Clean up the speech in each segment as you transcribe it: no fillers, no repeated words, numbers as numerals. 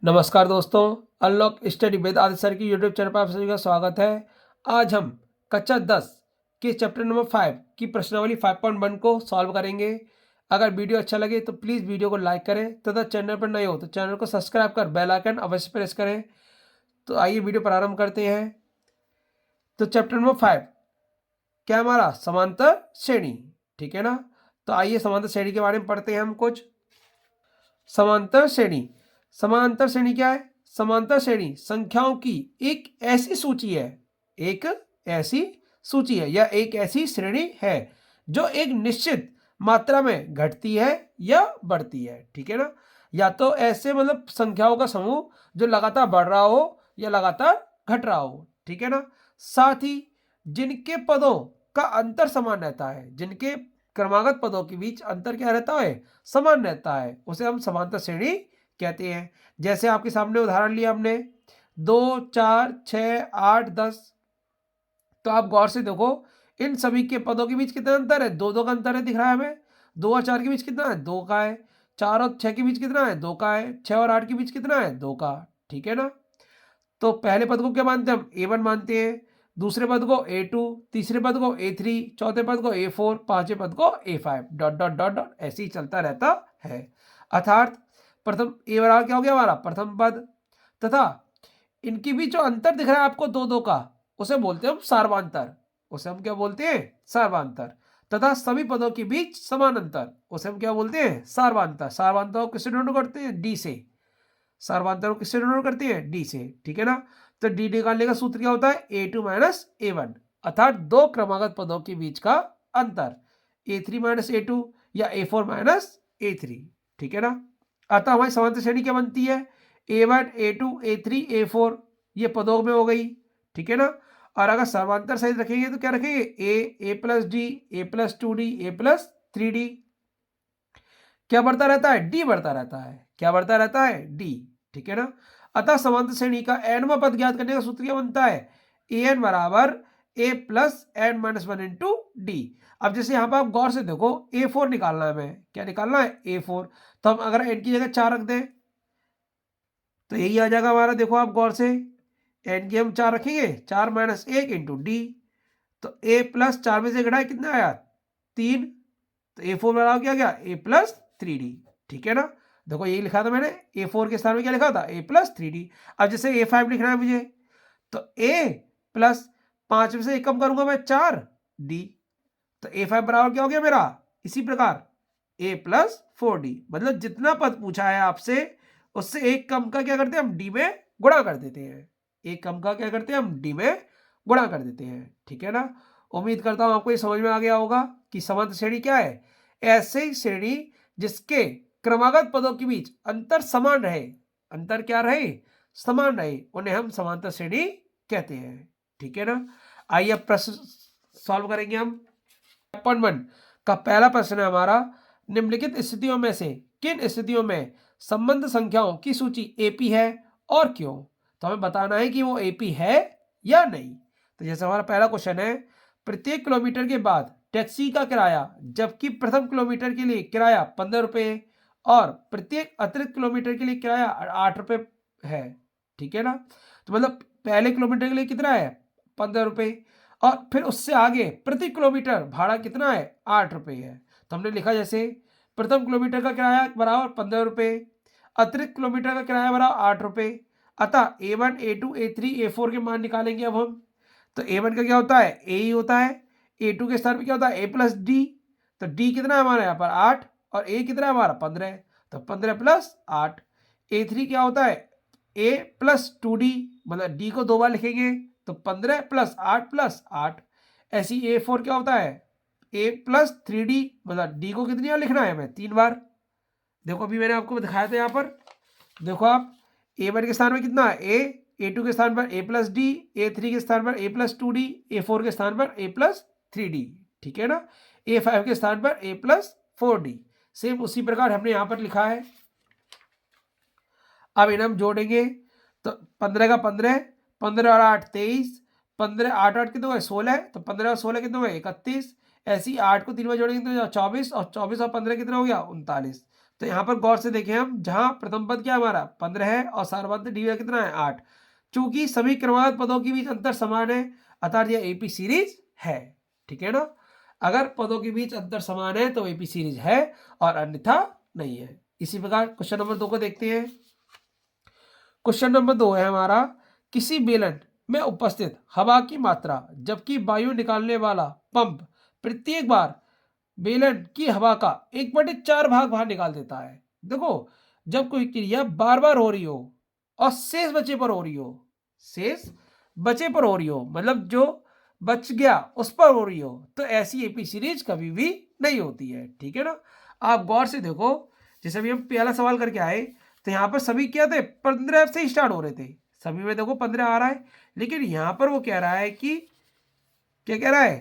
नमस्कार दोस्तों, unlock study with Aditya sir की यूट्यूब चैनल पर आप सभी का स्वागत है। आज हम कक्षा 10 के चैप्टर नंबर 5 की प्रश्नावली 5.1 को सॉल्व करेंगे। अगर वीडियो अच्छा लगे तो प्लीज़ वीडियो को लाइक करें तथा चैनल पर नए हो तो चैनल को सब्सक्राइब कर बेल आइकन अवश्य प्रेस करें। तो आइए वीडियो प्रारंभ करते हैं। तो चैप्टर नंबर 5 क्या हमारा समांतर श्रेणी, ठीक है ना। तो आइए समांतर श्रेणी के बारे में पढ़ते हैं हम कुछ। समांतर श्रेणी, समांतर श्रेणी क्या है? समांतर श्रेणी संख्याओं की एक ऐसी सूची है, एक ऐसी सूची है या एक ऐसी श्रेणी है जो एक निश्चित मात्रा में घटती है या बढ़ती है, ठीक है ना। या तो ऐसे मतलब संख्याओं का समूह जो लगातार बढ़ रहा हो या लगातार घट रहा हो, ठीक है ना। साथ ही जिनके पदों का अंतर समान रहता है, जिनके क्रमागत पदों के बीच अंतर क्या रहता है? समान रहता है, उसे हम समांतर श्रेणी कहते हैं। जैसे आपके सामने उदाहरण लिया हमने 2, 4, 6, 8, 10। तो आप गौर से देखो इन सभी के पदों के बीच कितना अंतर है? 2 2 का अंतर है, दिख रहा है हमें। 2 और 4 के बीच कितना है? 2 का है। 4 और 6 के बीच कितना है? 2 का है। 6 और 8 के बीच कितना है? 2 का, ठीक है ना। तो पहले पद को क्या मानते हैं हम? A1 मानते हैं। दूसरे पद को A2, तीसरे पद को A3, चौथे पद को A4, पांचवें पद को A5, dot dot dot dot ऐसे ही चलता रहता है। अर्थात प्रथम ए बराबर क्या हो गया हमारा? प्रथम पद। तथा इनके बीच जो अंतर दिख रहा है आपको 2 2 का, उसे बोलते हैं हम सार्वांतर। उसे हम क्या बोलते हैं? सार्वांतर। तथा सभी पदों के बीच समान अंतर, उसे हम क्या बोलते हैं? सार्वांतर। सार्वांतर को किससे डिनोट करते हैं? डी से। सार्वांतर को किससे डिनोट करते हैं? डी से, ठीक है ना। तो डी निकालने का सूत्र क्या होता है? A2 माइनस A1, अर्थात दो क्रमागत पदों के बीच का अंतर A3 माइनस A2 या A4 माइनस A3, ठीक है ना। अतः हमारी समांतर श्रेणी क्या बनती है? A1, A2, A3, A4 ये पदों में हो गई, ठीक है ना। और अगर समांतर सहित रखेंगे तो क्या रखेंगे? A plus D, A plus 2D, A plus 3D। क्या बढ़ता रहता है? डी बढ़ता रहता है। क्या बढ़ता रहता है? डी, ठीक है ना। अतः समांतर श्रेणी का एनवां पद ज्ञात करने का सूत्र क्या बनता है? एन बराबर a plus n minus one into d. अब जैसे यहाँ पर आप गौर से देखो A4 निकालना है, हमें क्या निकालना है? A4। तो हम अगर एन की जगह 4 रख दें तो यही आ जाएगा हमारा। देखो आप गौर से एन की हम 4 रखेंगे, 4 माइनस 1 इंटू डी। तो ए प्लस 4 में से घटाए कितना आया? 3। तो A4 बराबर क्या गया? A प्लस 3D, ठीक है ना। देखो यही लिखा था मैंने, A4 के स्थान में क्या लिखा था? A plus 3D। अब जैसे A5 लिखना है मुझे तो A प्लस 5 में से एक कम करूंगा मैं 4D। तो A5 बराबर क्या हो गया मेरा? इसी प्रकार A प्लस 4D, मतलब जितना पद पूछा है आपसे उससे एक कम का क्या करते हैं हम? D में गुणा कर देते हैं। एक कम का क्या करते हैं हम? D में गुणा कर देते हैं, ठीक है ना। उम्मीद करता हूं आपको ये समझ में आ गया होगा कि समांतर श्रेणी क्या है। ऐसे श्रेणी जिसके क्रमागत पदों के बीच अंतर समान रहे, अंतर क्या रहे? समान रहे, उन्हें हम समांतर श्रेणी कहते हैं, ठीक है ना। आइए अब प्रश्न सॉल्व करेंगे हम। 1 का पहला प्रश्न है हमारा, निम्नलिखित स्थितियों में से किन स्थितियों में संबंध संख्याओं की सूची AP है और क्यों? तो हमें बताना है कि वो AP है या नहीं। तो जैसे हमारा पहला क्वेश्चन है, प्रत्येक किलोमीटर के बाद टैक्सी का किराया, जबकि प्रथम किलोमीटर के लिए किराया 15 रुपये और प्रत्येक अतिरिक्त किलोमीटर के लिए किराया 8 रुपये है, ठीक है ना। तो मतलब पहले किलोमीटर के लिए कितना है? 15 रुपये और फिर उससे आगे प्रति किलोमीटर भाड़ा कितना है? 8 रुपये है। तो हमने लिखा जैसे प्रथम किलोमीटर का किराया बराबर 15 रुपये, अतिरिक्त किलोमीटर का किराया बराबर 8 रुपये। अतः A1, A2, A3, A4 के मान निकालेंगे अब हम। तो A1 का क्या होता है? A ही होता है। A2 के स्थान पर क्या होता है? A plus D. तो डी कितना है हमारे यहाँ पर? 8 और A कितना है हमारा? 15। तो 15 प्लस 8। A3 क्या होता है? A प्लस 2D, मतलब D को 2 बार लिखेंगे तो 15 प्लस 8 प्लस 8। ऐसी A4 क्या होता है? A प्लस 3D, मतलब D को कितनी बार लिखना है हमें? 3 बार। देखो अभी मैंने आपको दिखाया था यहाँ पर, देखो आप A1 के स्थान पर कितना है? A, A2 के स्थान पर A प्लस डी, A3 के स्थान पर A प्लस 2D, A4 के स्थान पर A प्लस 3D, ठीक है ना। A5 के स्थान पर A प्लस 4D। सेम उसी प्रकार हमने यहाँ पर लिखा है। अब इन्हें हम जोड़ेंगे तो 15 का 15, 15 और 8 23, 15 8 8 कितने हुए? 16। तो 15 और 16 कितने हुए? 31। ऐसी 8 को 3 बार जोड़ेंगे तो 24 और 24 और 15 कितना हो गया? 39। तो यहाँ पर गौर से देखें हम, जहाँ प्रथम पद क्या हमारा 15 है और सार्वधातुक डी कितना है 8। चूंकि सभी क्रमागत पदों के बीच अंतर समान है अर्थात यह एपी सीरीज है। ठीक है ना, अगर पदों के बीच अंतर समान है तो एपी सीरीज है और अन्यथा नहीं है। इसी प्रकार क्वेश्चन नंबर 2 को देखते हैं। क्वेश्चन नंबर 2 है हमारा, किसी बेलन में उपस्थित हवा की मात्रा जबकि वायु निकालने वाला पंप प्रत्येक बार बेलन की हवा का 1/4 भाग बाहर निकाल देता है। देखो, जब कोई क्रिया बार बार हो रही हो और शेष बचे पर हो रही हो, शेष बचे पर हो रही हो मतलब जो बच गया उस पर हो रही हो, तो ऐसी एपी सीरीज कभी भी नहीं होती है। ठीक है ना, आप गौर से देखो, जैसे अभी हम पहला सवाल करके आए तो यहाँ पर सभी क्या थे 15 से ही स्टार्ट हो रहे थे, सभी में देखो 15 आ रहा है, लेकिन यहाँ पर वो कह रहा है कि क्या कह रहा है,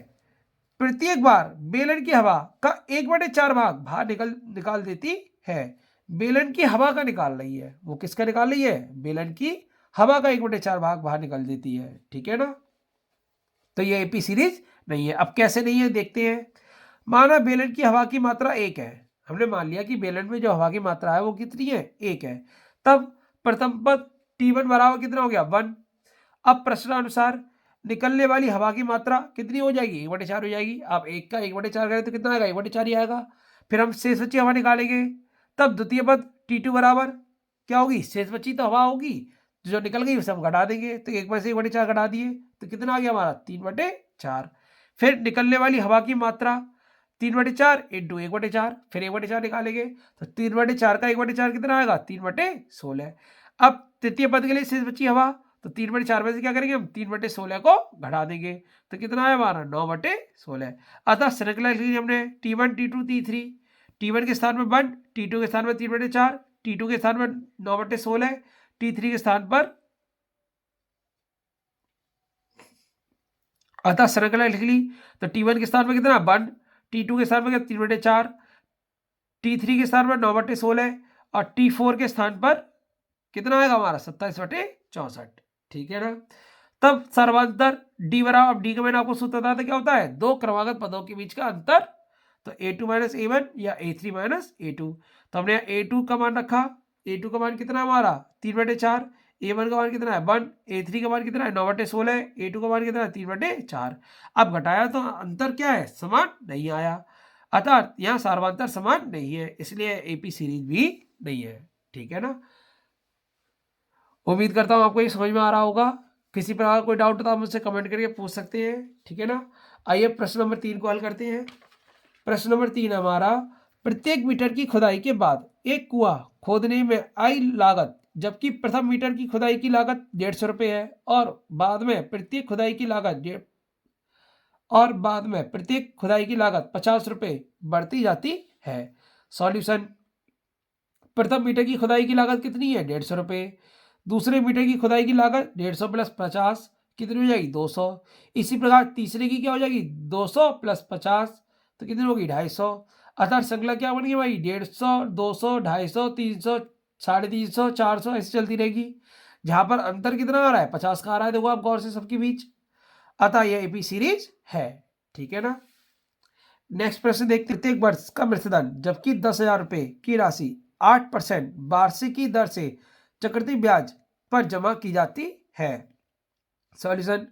प्रत्येक बार बेलन की हवा का 1/4 भाग बाहर निकाल देती है। बेलन की हवा का निकाल रही है, वो किसका निकाल रही है, बेलन की हवा का 1/4 भाग बाहर निकाल देती है। ठीक है ना, तो ये एपी सीरीज नहीं है। अब कैसे नहीं है देखते हैं। माना बेलन की हवा की मात्रा 1 है, हमने मान लिया कि बेलन में जो हवा की मात्रा है वो कितनी है 1 है, तब प्रथम पद T1 बराबर कितना हो गया 1। अब प्रश्नानुसार निकलने वाली हवा की मात्रा कितनी हो जाएगी 1/4 हो जाएगी। आप 1 का 1/4 करें तो कितना आएगा 1/4 ही आएगा। फिर हम शेष बची हवा निकालेंगे, तब द्वितीय पद T2 बराबर क्या होगी, शेष बची तो हवा होगी, जो निकल गई उसे हम घटा देंगे, तो 1 में से 1/4 घटा दिए तो कितना आ गया हमारा 3/4। फिर निकलने वाली हवा की मात्रा 3/4 इंटू 1/4, फिर 1/4 निकालेंगे तो 3/4 का 1/4 कितना आएगा 3/16। अब तृतीय पद के लिए शेष बची हवा, तो 3/4 में से क्या करेंगे हम 3/16 को घटा देंगे, तो कितना है हमारा 9/16। अतः श्रृंखला लिख ली हमने T1 T2 T3, T1 के स्थान में 1, T2 के स्थान में 3/4, T2 के स्थान में 9/16, T3 के स्थान पर, अतः श्रृंखला लिख ली तो T1 के स्थान में कितना 1, T2 के स्थान में 3/4, T3 के स्थान पर 9/16 और T4 के स्थान पर कितना आएगा हमारा 27/64। ठीक है ना, तब सर्वांतर डी बराबर, अब डी का मैंने आपको सूत्र बताया था क्या होता है, दो क्रमागत पदों के बीच का अंतर, तो a2 - a1 या a3 - a2। तो हमने a2 का मान रखा, a2 का मान कितना है हमारा 3/4, a1 का मान कितना है 1, a3 का मान कितना है 9/16, a2 का मान कितना है 3/4। अब घटाया तो अंतर क्या है समान नहीं आया, अतः यहाँ सर्वांतर समान नहीं है, इसलिए एपी सीरीज भी नहीं है। ठीक है ना, उम्मीद करता हूँ आपको ये समझ में आ रहा होगा। किसी प्रकार कोई डाउट हो तो आप मुझसे कमेंट करके पूछ सकते हैं। ठीक है ना, आइए प्रश्न नंबर 3 को हल करते हैं। प्रश्न नंबर 3 हमारा, प्रत्येक मीटर की खुदाई के बाद एक कुआं खोदने में आई लागत जबकि प्रथम मीटर की खुदाई की लागत 150 रुपये है और बाद में प्रत्येक खुदाई की लागत 50 रुपये बढ़ती जाती है। सॉल्यूशन, प्रथम मीटर की खुदाई की लागत कितनी है 150 रुपये, दूसरे मीटर की खुदाई की लागत 150 + 50 कितनी हो जाएगी 200। इसी प्रकार तीसरे की क्या हो जाएगी 200 + 50 तो कितनी होगी 250। अर्थात श्रृंखला क्या बन गई भाई 150, 200, 250, 300, 350, 400 ऐसे चलती रहेगी। जहां पर अंतर कितना आ रहा है 50 का आ रहा है, देखो आप गौर से सबके बीच, अतः यह एपी सीरीज है। ठीक है ना, नेक्स्ट प्रश्न देखते हैं। प्रत्येक वर्ष का मृत्यु जबकि 10,000 रुपये की राशि 8% वार्षिकी दर से चक्रवृद्धि ब्याज पर जमा की जाती है। सॉल्यूशन,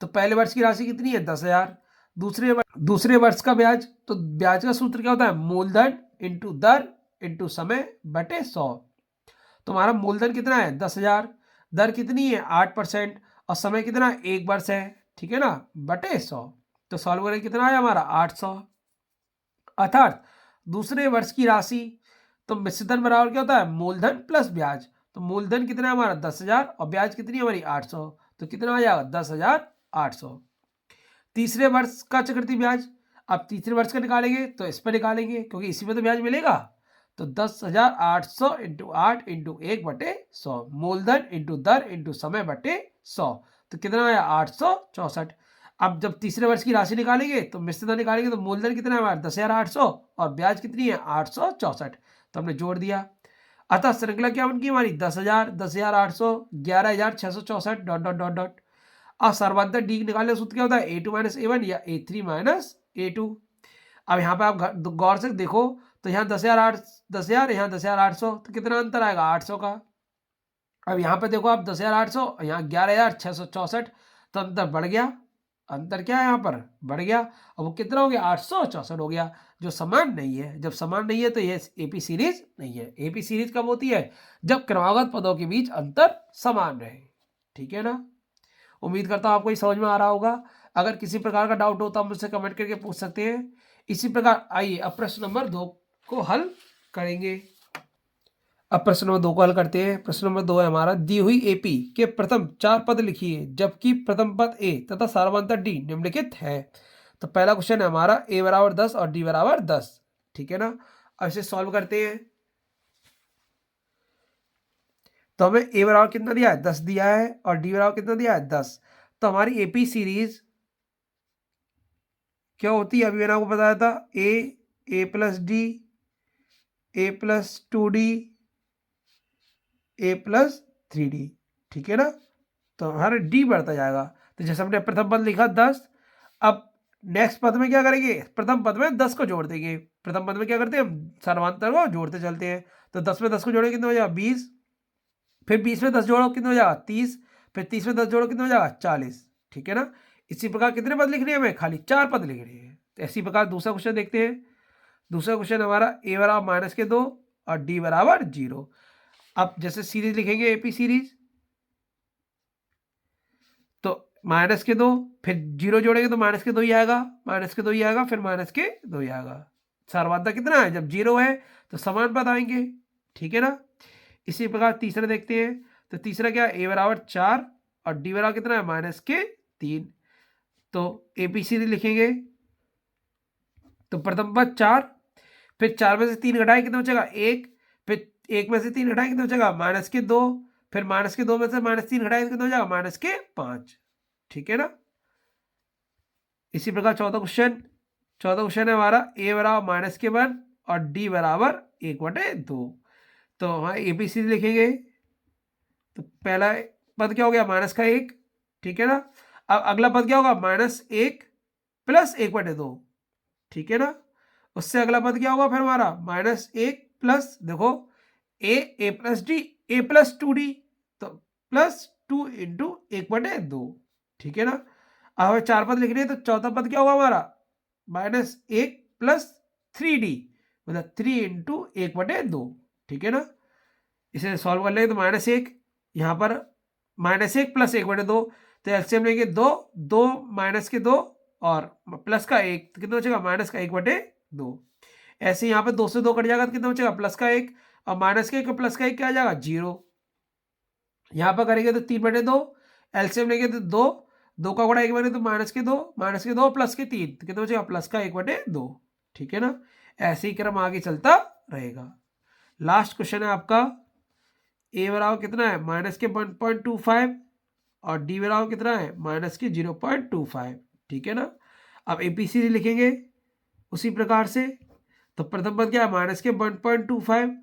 तो पहले वर्ष की राशि कितनी है 10,000, दूसरे वर्ष का ब्याज, तो ब्याज का सूत्र क्या होता है मूलधन इंटू दर इंटू समय बटे 100। तुम्हारा मूलधन कितना है 10,000, दर कितनी है 8% और समय कितना 1 वर्ष है, ठीक है ना, बटे 100। तो सॉल्व करें कितना आया हमारा 800। अर्थात दूसरे वर्ष की राशि, तो मिश्रधन बराबर क्या होता है मूलधन प्लस ब्याज, तो मूलधन कितना है हमारा 10,000 और ब्याज कितनी है हमारी 800, तो कितना आ जाएगा 10,800। तीसरे वर्ष का चक्रवृद्धि ब्याज, अब तीसरे वर्ष का निकालेंगे तो इस पर निकालेंगे क्योंकि इसी में तो ब्याज मिलेगा, तो 10,800 इंटू 8 इंटू 1/100, मूलधन इंटू दर इंटू समय बटे 100, तो कितना आया 864। अब जब तीसरे वर्ष की राशि निकालेंगे तो मिश्रधन निकालेंगे, तो मूलधन कितना है हमारा 10,800 और ब्याज कितनी है 864, तो हमने जोड़ दिया। अतः श्रृंखला क्या उनकी हमारी 10,000, 10,800, 11,664 डॉट डॉट डॉट डॉट। अब सर्वांतर डी निकालने का सूत्र क्या होता है a2 - a1 या a3 - a2। अब यहाँ पे आप गौर से देखो तो यहाँ 10,000, यहाँ 10,800, तो कितना अंतर आएगा 800 का। अब यहाँ पे देखो आप 10,800, यहाँ 11,664, तो अंतर बढ़ गया। अंतर क्या है यहाँ पर, बढ़ गया। अब वो कितना हो गया 864 हो गया, जो समान नहीं है। जब समान नहीं है तो ये एपी सीरीज नहीं है। एपी सीरीज कब होती है, जब क्रमागत पदों के बीच अंतर समान रहे। ठीक है ना। उम्मीद करता हूँ आपको ये समझ में आ रहा होगा। अगर किसी प्रकार का डाउट हो तो आप मुझसे कमेंट करके पूछ सकते हैं। इसी प्रकार आइए अब प्रश्न नंबर 2 को हल करेंगे। अब प्रश्न नंबर 2 को हल करते हैं। प्रश्न नंबर 2 है हमारा, दी हुई एपी के प्रथम 4 पद लिखिए जबकि प्रथम पद ए तथा सार्वधातुक डी निम्नलिखित है। तो पहला क्वेश्चन है हमारा a बराबर 10 और d बराबर 10। ठीक है ना। अब इसे सॉल्व करते हैं। तो हमें a बराबर कितना दिया है 10 दिया है और d बराबर कितना दिया है 10। तो हमारी एपी सीरीज क्या होती है, अभी मैंने आपको बताया था, a plus D, a plus 2d, a plus 3d। ठीक है ना। तो हमारा d बढ़ता जाएगा। तो जैसे हमने प्रथम पद लिखा 10, अब नेक्स्ट पद में क्या करेंगे, प्रथम पद में 10 को जोड़ देंगे। प्रथम पद में क्या करते हैं हम, सर्वांतर को जोड़ते चलते हैं। तो 10 में 10 को जोड़ेंगे कितना हो जाएगा 20, फिर 20 में 10 जोड़ो कितना हो जाएगा 30, फिर 30 में 10 जोड़ो कितना हो जाएगा 40। ठीक है ना। इसी प्रकार कितने पद लिखने हैं हमें, खाली 4 पद लिखने हैं। तो इसी प्रकार दूसरा क्वेश्चन देखते हैं। दूसरा क्वेश्चन हमारा a बराबर -2 और d बराबर 0। अब जैसे सीरीज लिखेंगे एपी सीरीज, तो -2, फिर 0 जोड़ेंगे तो -2 ही आएगा, -2 ही आएगा, फिर -2 ही आएगा। सार्वधातुक कितना है, जब 0 है तो समान पद आएंगे। ठीक है ना। इसी प्रकार तीसरा देखते हैं। तो तीसरा क्या है, a बराबर 4 और d बराबर कितना है -3। तो एपी सीरीज लिखेंगे। तो प्रथम पद 4, फिर 4 में से 3 घटाए कितना बचेगा 1, फिर 1 में से 3 घटाए कितना बचेगा -2, फिर -2 में से -3 घटाए कितना हो जाएगा -5। ठीक है ना। इसी प्रकार चौथा क्वेश्चन है हमारा a बराबर -1 और d बराबर 1/2। तो वहाँ एबीसी लिखेंगे। तो पहला पद क्या हो गया -1। ठीक है ना। अब अगला पद क्या होगा -1 प्लस 1/2। ठीक है ना। उससे अगला पद क्या होगा फिर हमारा -1 प्लस, देखो a plus D, a plus 2d, तो प्लस 2 इंटू 1/2। ठीक है ना। अब हमें 4 पद लिखने हैं। तो चौथा पद क्या होगा हमारा -1 प्लस 3d, मतलब 3 इंटू 1/2। ठीक है ना। इसे सॉल्व कर लेंगे तो -1, यहाँ पर -1 प्लस 1/2, तो एलसीएम लेंगे 2, 2 -2 और प्लस का 1, तो कितना बचेगा -1/2। ऐसे यहाँ पे 2 से 2 कट जाएगा तो कितना बचेगा +1, और -1 का प्लस का 1 क्या आ जाएगा 0। यहाँ पर करेंगे तो 3/2, एलसीएम लेंगे तो 2, 2 का गुणा 1 बने तो -2 प्लस के 3, तो कितना बचेगा +1/2। ठीक है ना। ऐसे ही क्रम आगे चलता रहेगा। लास्ट क्वेश्चन है आपका, a बराबर कितना है -1.25 और d बराबर कितना है -0.25। ठीक है ना। अब एपीसी लिखेंगे उसी प्रकार से। तो प्रथम पद क्या है -1.25।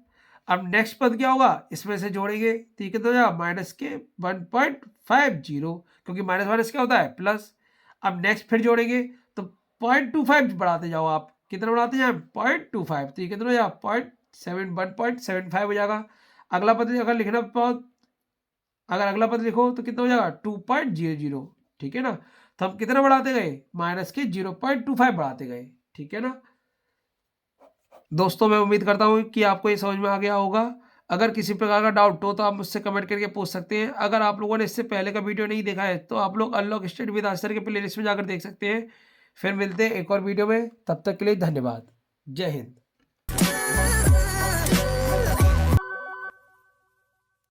अब नेक्स्ट पद क्या होगा, इसमें से जोड़ेंगे तो ये कितना हो जाएगा -1.50, क्योंकि माइनस क्या होता है प्लस। अब नेक्स्ट फिर जोड़ेंगे तो 0.25 बढ़ाते जाओ आप, कितना बढ़ाते जाए 0.25, तो ये कितना हो जाएगा 1.75 हो जाएगा। अगला पद अगर लिखना अगर अगला पद लिखो तो कितना हो जाएगा 2.00। ठीक है ना। तो हम कितना बढ़ाते गए -0.25 बढ़ाते गए। ठीक है ना। दोस्तों मैं उम्मीद करता हूँ कि आपको ये समझ में आ गया होगा। अगर किसी प्रकार का डाउट हो तो आप मुझसे कमेंट करके पूछ सकते हैं। अगर आप लोगों ने इससे पहले का वीडियो नहीं देखा है तो आप लोग अनलॉक स्टडी विद आंसर के प्लेलिस्ट में जाकर देख सकते हैं। फिर मिलते हैं एक और वीडियो में, तब तक के लिए धन्यवाद। जय हिंद।